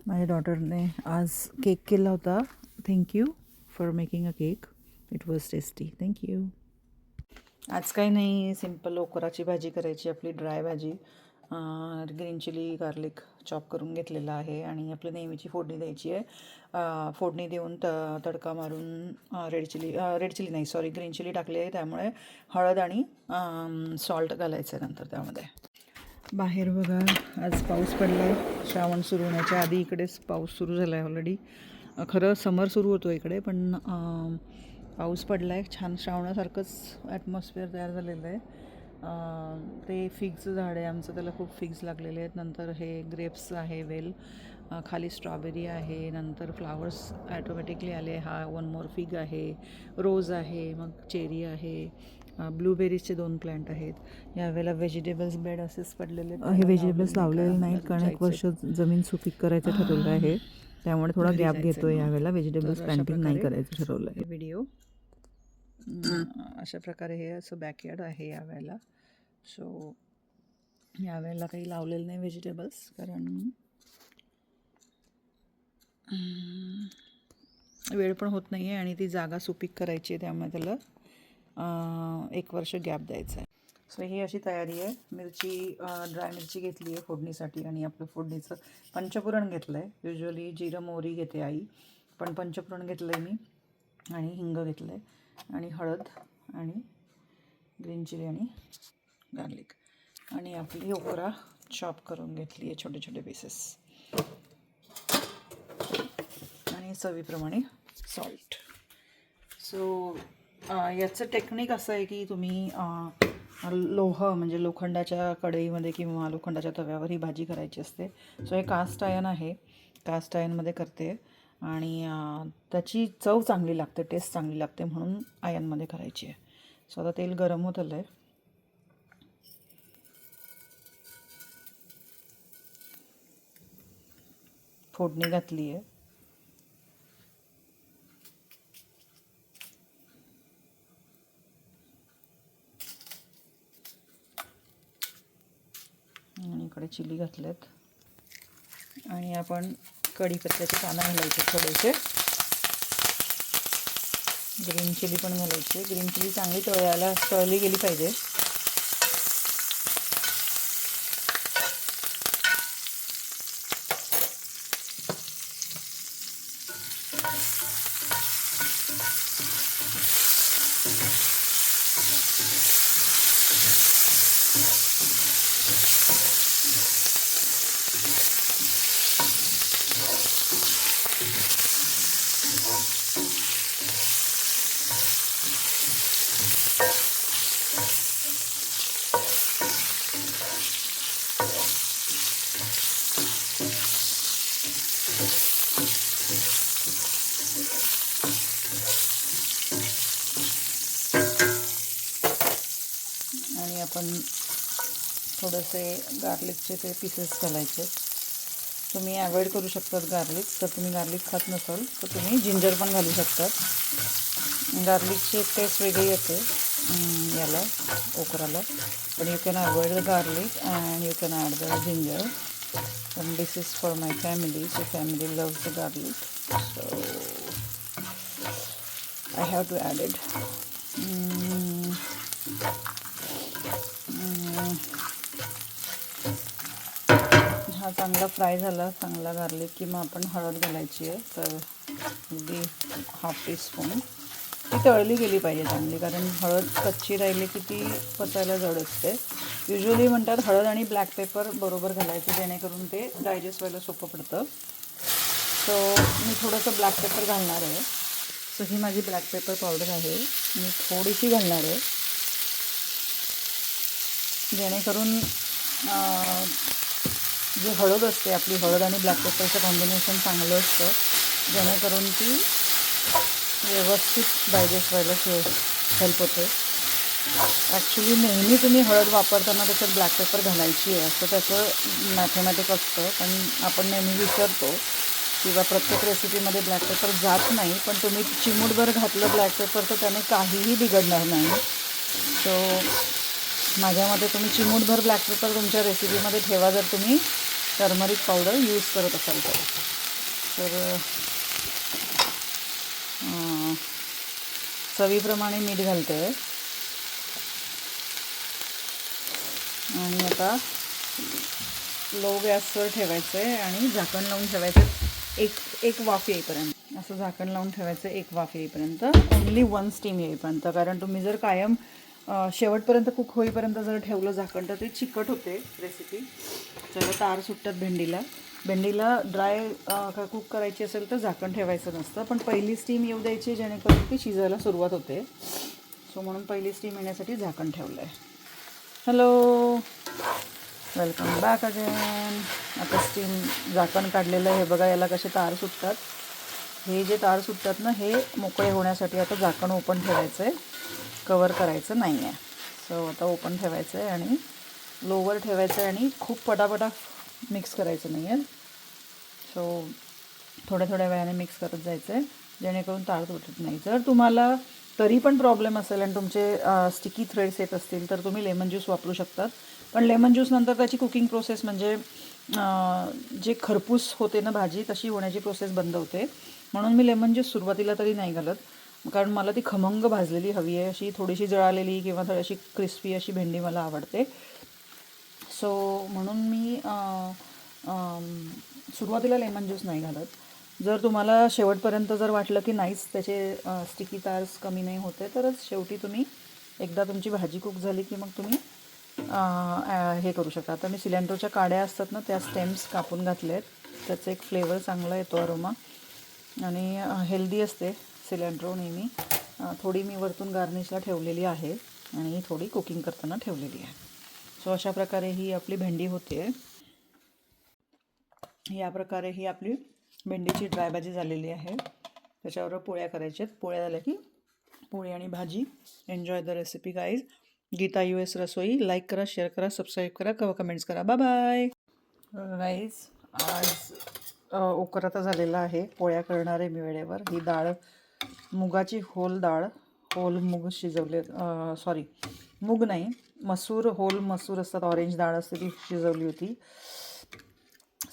माझ्या डॉटरने आज केक केला होता. Thank you for making a cake. It was tasty. Thank you. आज काही नाही, सिम्पल ओकराची भाजी करायची, आपली ड्राय भाजी. ग्रीन चिली गार्लिक चॉप करून घेतलेला आहे आणि आपलं नेहमीची फोडणी द्यायची आहे. फोडणी देऊन तडका मारून रेड चिली नाही सॉरी ग्रीन चिली टाकली आहे, त्यामुळे हळद आणि सॉल्ट घालायचं आहे नंतर त्यामध्ये. बाहेर बघा, आज पाऊस पडला. श्रावण सुरू होण्याच्या आधी इकडेच पाऊस सुरू झाला आहे ऑलरेडी. खरं समर सुरू होतो इकडे, पण पाऊस पडला आहे. छान श्रावणासारखंच ॲटमॉस्फिअर तयार झालेलं आहे. ते फिग्सचं झाड आहे आमचं, त्याला खूप फिग्स लागलेले आहेत. नंतर हे ग्रेप्स आहे वेल, खाली स्ट्रॉबेरी आहे, नंतर फ्लावर्स ॲटोमॅटिकली आले. हा वन मोर फिग आहे, रोज आहे, मग चेरी आहे, ब्लूबेरीजचे 2 प्लांट आहेत. यावेळेला व्हेजिटेबल्स बेड असेच पडलेले आहेत. हे व्हेजिटेबल्स लावलेले नाहीत कारण एक वर्ष जमीन सुपीक करायचं ठरवलं आहे, त्यामुळे थोडा गॅप घेतो आहे. यावेळेला व्हेजिटेबल्स प्लांटिंग नाही करायचं ठरवलं आहे. व्हिडिओ अशा प्रकारे हे असं बॅकयार्ड आहे यावेळेला. सो यावेळेला काही लावलेलं नाही व्हेजिटेबल्स, कारण वेळ पण होत नाही आहे आणि ती जागा सुपीक करायची आहे, त्यामुळे त्याला 1 वर्ष गॅप द्यायचा आहे. सो ही अशी तयारी आहे. ड्राय मिरची घेतली आहे फोडणीसाठी आणि आपलं फोडणीचं पंचपुरण घेतलं आहे. युजली जिरं मोहरी घेते आई, पण पंचपुरण घेतलं आहे मी आणि हिंग घेतलं आहे आणि हळद आणि ग्रीन चिली आणि गार्लिक आणि आपली ओकरा चॉप करून घेतली आहे छोटे छोटे पीसेस आणि चवीप्रमाणे सॉल्ट. सो याचं टेक्निक असं आहे की तुम्ही म्हणजे लोखंडाच्या कढईमध्ये किंवा लोखंडाच्या तव्यावर ही भाजी करायची असते. सो हे कास्ट आयर्न आहे, कास्ट आयर्नमध्ये करते आणि त्याची चव चांगली लागते, टेस्ट चांगली लागते, म्हणून आयर्नमध्ये करायची आहे. सो आता तेल गरम होत आलं आहे. फोडणी घातली आहे. आणि इकडे चिली घातलेत आणि आपण कढीपत्त्याचे पानं घालायचे थोडेसे. ग्रीन चिली पण घालायची. ग्रीन चिली चांगली तळली गेली पाहिजे. आणि आपण थोडेसे गार्लिकचे ते पीसेस घालायचे. तुम्ही अवॉइड करू शकतात गार्लिक, तर तुम्ही गार्लिक खात नसाल तर तुम्ही जिंजर पण घालू शकतात. गार्लिकची एक टेस्ट वेगळी येते याला ओकराला, पण you can avoid the garlic and you can add the ginger. पण this is for my family, so family loves the garlic, so I have to add it. हा चांगला फ्राय झाला, चांगला गार्लिक, की मग आपण हळद घालायची आहे. तर अगदी 1/2 टीस्पून. ती तळली गेली पाहिजे चांगली, कारण हळद कच्ची राहिली की ती पचायला जड असते. युजली म्हणतात हळद आणि ब्लॅक पेपर बरोबर घालायचं, जेणेकरून ते डायजेस्ट व्हायला सोपं पडतं. सो मी थोडंसं ब्लॅक पेपर घालणार आहे. सो ही माझी ब्लॅक पेपर पावडर आहे, मी थोडीशी घालणार आहे, जेणेकरून जी हळद असते आपली, हळद आणि ब्लॅक पेपरचं कॉम्बिनेशन चांगलं असतं, जेणेकरून ती व्यवस्थित डायजेस्ट व्हायला हेल्प होते. ॲक्च्युली नेहमी तुम्ही हळद वापरताना त्याच्यात ब्लॅक पेपर घालायची आहे असं त्याचं मॅथमॅटिक असतं, पण आपण नेहमी विसरतो किंवा प्रत्येक रेसिपीमध्ये ब्लॅक पेपर जात नाही. पण तुम्ही चिमूटभर घातलं ब्लॅक पेपर तर त्याने काहीही बिघडणार नाही. सो माझ्या मते तुम्ही चिमूटभर ब्लॅक पेपर तुमच्या रेसिपीमध्ये ठेवा, जर तुम्ही टर्मरिक पावडर यूज करत असाल तर. तर चवीप्रमाणे मीठ घालते आहे आणि आता लो गॅसवर ठेवायचं आहे आणि झाकण लावून ठेवायचं एक वाफ येईपर्यंत. असं झाकण लावून ठेवायचं एक वाफ येईपर्यंत, ओन्ली 1 स्टीम येईपर्यंत. कारण तुम्ही जर कायम शेवटपर्यंत कुक होईपर्यंत जर ठेवलं झाकण तर ते चिकट होते रेसिपी. त्याला तार सुटतात भेंडीला ड्राय कुक करायची असेल तर झाकण ठेवायचं नसतं, पण पहिली स्टीम येऊ द्यायची जेणेकरून ती शिजायला सुरुवात होते. सो म्हणून पहिली स्टीम येण्यासाठी झाकण ठेवलं आहे. Hello, welcome back again. आता स्टीम झाकण काढलेलं आहे. हे बघा, याला कसे तार सुटतात. हे जे तार सुटतात ना, हे मोकळे होण्यासाठी आता झाकण ओपन ठेवायचं आहे, कवर करायचं नाही आहे. सो आता ओपन ठेवायचं आहे आणि लोवर ठेवायचं आहे आणि खूप पटापटा मिक्स करायचं नाही आहे. सो थोड्या थोड्या वेळाने मिक्स करत जायचं आहे जेणेकरून तार तुटत नाही. जर तुम्हाला तरी पण प्रॉब्लेम असेल आणि तुमचे स्टिकी थ्रेड्स येत असतील तर तुम्ही लेमन ज्यूस वापरू शकतात. पण लेमन ज्यूस नंतर त्याची कुकिंग प्रोसेस म्हणजे जे खरपूस होते ना भाजी, तशी होण्याची प्रोसेस बंद होते. म्हणून मी लेमन ज्यूस सुरुवातीला तरी नाही घालत, कारण मला ती खमंग भाजलेली हवी आहे. अशी थोडीशी जळालेली किंवा थोडीशी क्रिस्पी अशी भेंडी मला आवडते. सो म्हणून मी सुरुवातीला लेमन ज्यूस नाही घालत. जर तुम्हाला शेवटपर्यंत जर वाटलं की नाहीच त्याचे स्टिकी तार्स कमी नाही होते, तरच शेवटी तुम्ही एकदा तुमची भाजी कुक झाली की मग तुम्ही हे करू शकता. आता मी सिलेंडरच्या काड्या असतात ना, त्या स्टेम्स कापून घातले आहेत. त्याचा एक फ्लेवर चांगला येतो, अरोमा, आणि हेल्दी असते सिलेंड्रो नेहमी. थोडी मी वरतून गार्निशला ठेवलेली आहे आणि थोडी कुकिंग करताना ठेवलेली आहे. सो अशा प्रकारे ही आपली भेंडी होते. या प्रकारे ही आपली भेंडीची ड्राय भाजी झालेली आहे. त्याच्यावर पोळ्या करायच्यात. पोळ्या झाल्या की पोळी आणि भाजी. Enjoy the recipe guys. Geeta US Rasoi like करा, शेअर करा, सबस्क्राईब करा, कमेंट्स करा. Bye bye guys. आज उकरता झालेला आहे. पोळ्या करणार आहे मी वेळेवर. ही डाळ मुगाची होल मूग शिजवले, सॉरी मूग नाही, मसूर, होल मसूर असतात, ऑरेंज डाळ असते, ती शिजवली होती.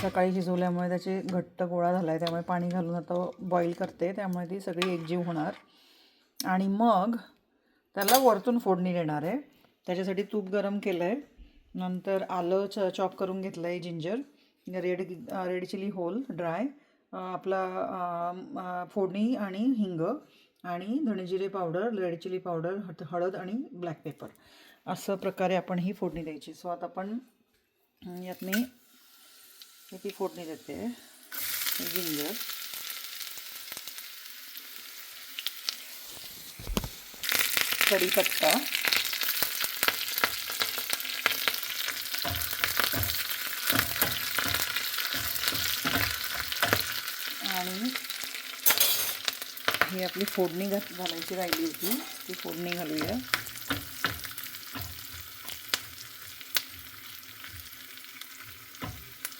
सकाळी शिजवल्यामुळे त्याची घट्ट गोळा झाला आहे, त्यामुळे पाणी घालून आता बॉईल करते. त्यामुळे ती सगळी एकजीव होणार आणि मग त्याला वरतून फोडणी देणार आहे. त्याच्यासाठी तूप गरम केलं आहे. नंतर आलं चॉप करून घेतलं आहे, ginger, red chilli whole dry, आपला फोडणी आणि हिंग आणि धणेजिरे पावडर, रेड चिली पावडर, हळद आणि ब्लॅक पेपर, असं प्रकारे आपण ही फोडणी द्यायची. सो आता आपण यात मी ती फोडणी देते. जिंजर, कढीपत्ता, आणि ही आपली फोडणी घालायची राहिली होती, ती फोडणी घालूया.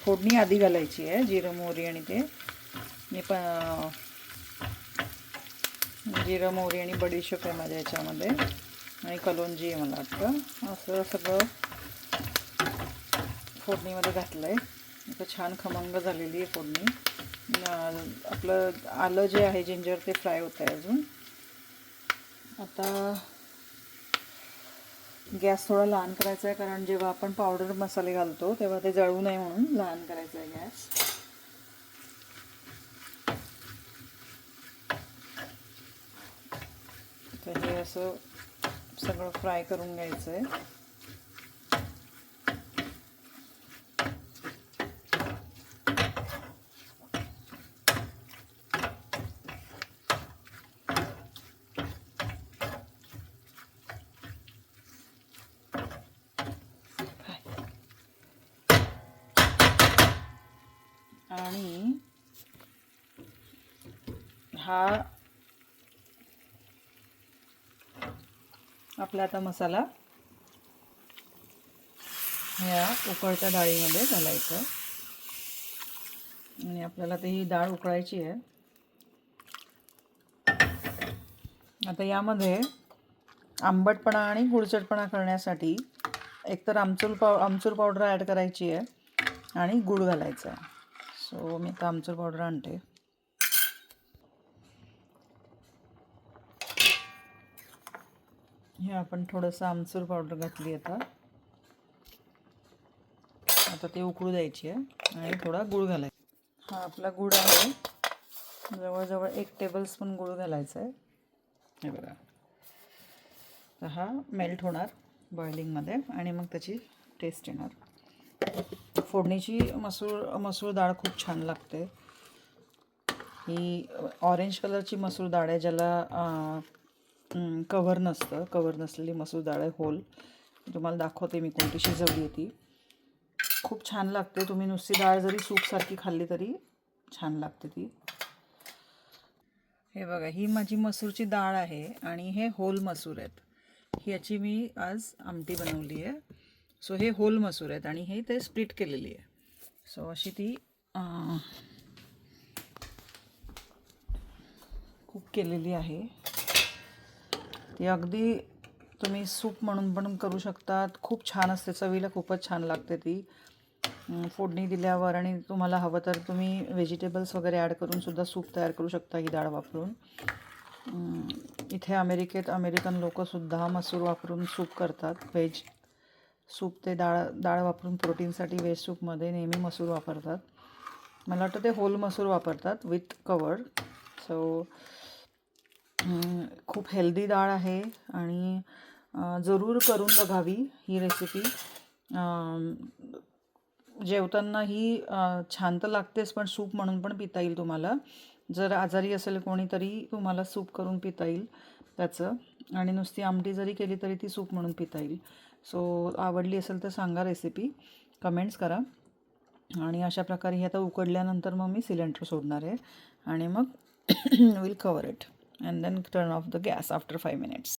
फोडणी आधी घालायची आहे, जिरं मोहरी आणि ते मी पण जिरं मोहरी आणि बडीशेप आहे माझ्या याच्यामध्ये, आणि कलोंजी आहे मला वाटतं. असं सगळं फोडणीमध्ये घातलं आहे. आता छान खमंग झालेली आहे फोडणी. आपलं आलं जे आहे, जिंजर, ते फ्राय होतं आहे अजून. आता गॅस थोडा लहान करायचा आहे, कारण जेव्हा आपण पावडर मसाले घालतो तेव्हा ते जळू नये म्हणून लहान करायचा आहे गॅस. तर हे असं सगळं फ्राय करून घ्यायचं आहे. आणि हा आपला आता मसाला ह्या उकळत्या डाळीमध्ये घालायचा आणि आपल्याला ते ही डाळ उकळायची आहे. आता यामध्ये आंबटपणा आणि गुळचटपणा करण्यासाठी एकतर आमचूर पावडर ॲड करायची आहे आणि गूळ घालायचा आहे. सो मी आता आमचूर पावडर आणते. हे आपण थोडंसं आमचूर पावडर घातली आता ते उकळू द्यायची आहे आणि थोडा गूळ घालायचा. हा आपला गूळ आहे, जवळजवळ 1 टेबलस्पून गूळ घालायचा आहे. हे बघा, तर हा मेल्ट होणार बॉइलिंगमध्ये आणि मग त्याची टेस्ट येणार. फोडणीची मसूर डाळ खूप छान लागते. ही ऑरेंज कलरची मसूर डाळ आहे, ज्याला कव्हर नसतं. कव्हर नसलेली मसूर डाळ आहे, होल. तुम्हाला दाखवते मी कोणती शिजवली आहे ती. खूप छान लागते. तुम्ही नुसती डाळ जरी सूपसारखी खाल्ली तरी छान लागते ती. हे बघा, ही माझी मसूरची डाळ आहे आणि हे होल मसूर आहेत. ह्याची मी आज आमटी बनवली आहे. सो हे होल मसूर आहेत आणि हे ते स्प्लिट केलेली आहे. सो अशी ती कुक केलेली आहे. ती अगदी तुम्ही सूप म्हणून पण करू शकतात. खूप छान असते, चवीला खूपच छान लागते ती. फोडणी दिल्यावर आणि तुम्हाला हवं तर तुम्ही व्हेजिटेबल्स वगैरे ॲड करून सुद्धा सूप तयार करू शकता ही डाळ वापरून. इथे अमेरिकन लोकंसुद्धा मसूर वापरून सूप करतात. व्हेज सूप ते डाळ वापरून प्रोटीनसाठी व्हेज सूपमध्ये नेहमी मसूर वापरतात. मला वाटतं ते होल मसूर वापरतात विथ कवर. सो खूप हेल्दी डाळ आहे आणि जरूर करून बघावी ही रेसिपी. जेवताना ही छान तर लागतेच, पण सूप म्हणून पण पिता येईल तुम्हाला. जर आजारी असेल कोणी तरी तुम्हाला सूप करून पिता येईल त्याचं, आणि नुसती आमटी जरी केली तरी ती सूप म्हणून पिता येईल. सो आवडली असेल तर सांगा रेसिपी, कमेंट्स करा. आणि अशा प्रकारे ही आता उकडल्यानंतर मग मी सिलेंडर सोडणार आहे आणि मग will cover it and then turn off the gas after 5 minutes.